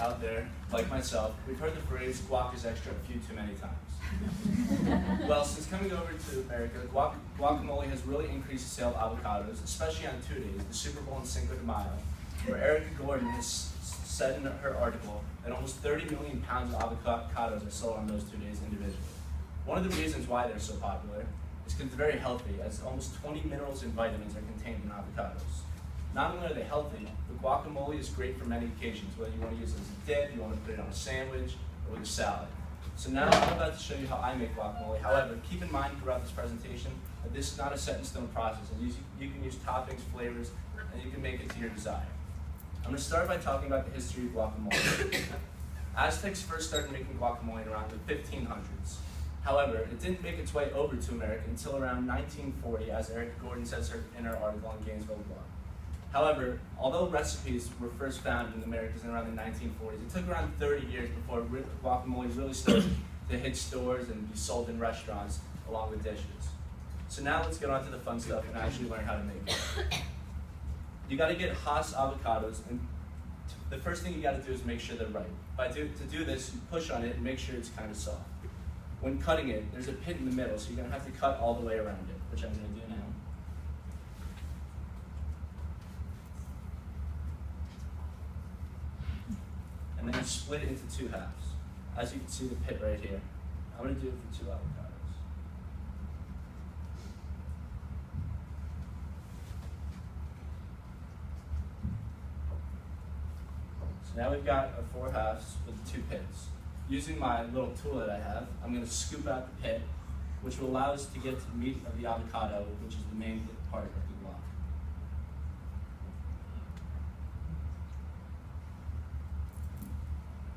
out there, like myself, we've heard the phrase guac is extra a few too many times. Well, since coming over to America, guacamole has really increased the sale of avocados, especially on 2 days, the Super Bowl and Cinco de Mayo, where Erica Gordon has said in her article that almost 30 million pounds of avocados are sold on those 2 days individually. One of the reasons why they're so popular is because they're very healthy, as almost 20 minerals and vitamins are contained in avocados. Not only are they healthy, but guacamole is great for many occasions, whether you want to use it as a dip, you want to put it on a sandwich, or with a salad. So now I'm about to show you how I make guacamole. However, keep in mind throughout this presentation that this is not a set in stone process, and you can use toppings, flavors, and you can make it to your desire. I'm going to start by talking about the history of guacamole. Aztecs first started making guacamole around the 1500s. However, it didn't make its way over to America until around 1940, as Erica Gordon says in her article on Gainesville Law. However, although recipes were first found in the Americas in around the 1940s, it took around 30 years before guacamole really started to hit stores and be sold in restaurants along with dishes. So now let's get on to the fun stuff and actually learn how to make it. You got to get Hass avocados, and the first thing you got to do is make sure they're ripe. To do this, you push on it and make sure it's kind of soft. When cutting it, there's a pit in the middle, so you're going to have to cut all the way around it, which I'm going to do now. And then you split it into 2 halves. As you can see the pit right here. I'm going to do it for 2 avocados. So now we've got our 4 halves with 2 pits. Using my little tool that I have, I'm going to scoop out the pit, which will allow us to get to the meat of the avocado, which is the main part of the guac.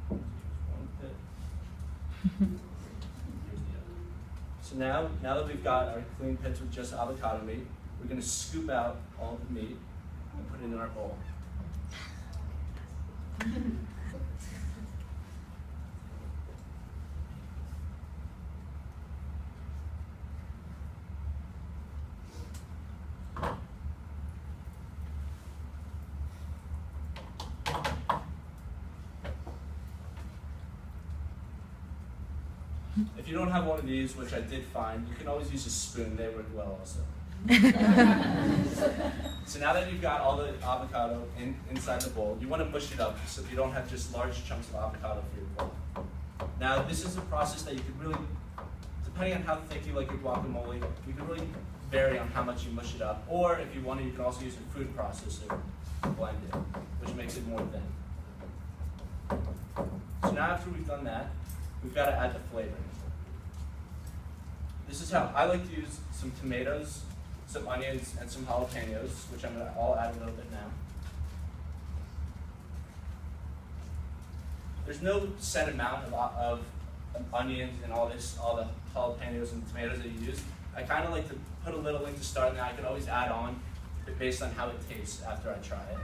One pit. Here's the other. So now that we've got our clean pits with just avocado meat, we're going to scoop out all the meat and put it in our bowl. If you don't have one of these, which I did find, you can always use a spoon. They work well also. So now that you've got all the avocado inside the bowl, you want to mush it up so you don't have just large chunks of avocado for your bowl. Now this is a process that you could really, depending on how thick you like your guacamole, you can really vary on how much you mush it up. Or if you want to, you can also use a food processor to blend it, which makes it more thin. So now after we've done that, we've got to add the flavoring. This is how I like to use some tomatoes, some onions, and some jalapenos, which I'm going to all add a little bit now. There's no set amount of onions and all the jalapenos and tomatoes that you use. I kind of like to put a little in to start, and then I can always add on based on how it tastes after I try it.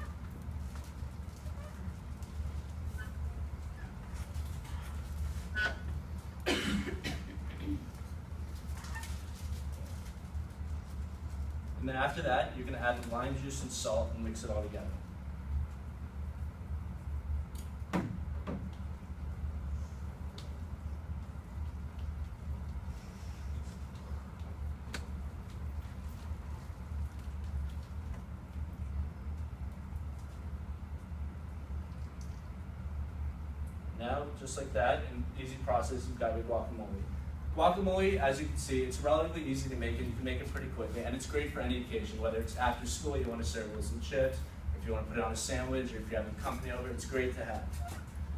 And then after that, you're going to add the lime juice and salt and mix it all together. Now, just like that, an easy process, you've got your guacamole. Guacamole, as you can see, it's relatively easy to make, and you can make it pretty quickly, and it's great for any occasion, whether it's after school, you want to serve it with some chips, if you want to put it on a sandwich, or if you're having company over, it's great to have.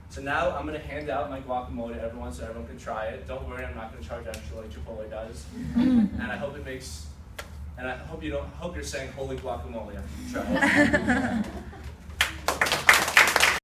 So now I'm going to hand out my guacamole to everyone so everyone can try it. Don't worry, I'm not going to charge extra like Chipotle does. And I hope it makes, and I hope you're saying holy guacamole after you try it.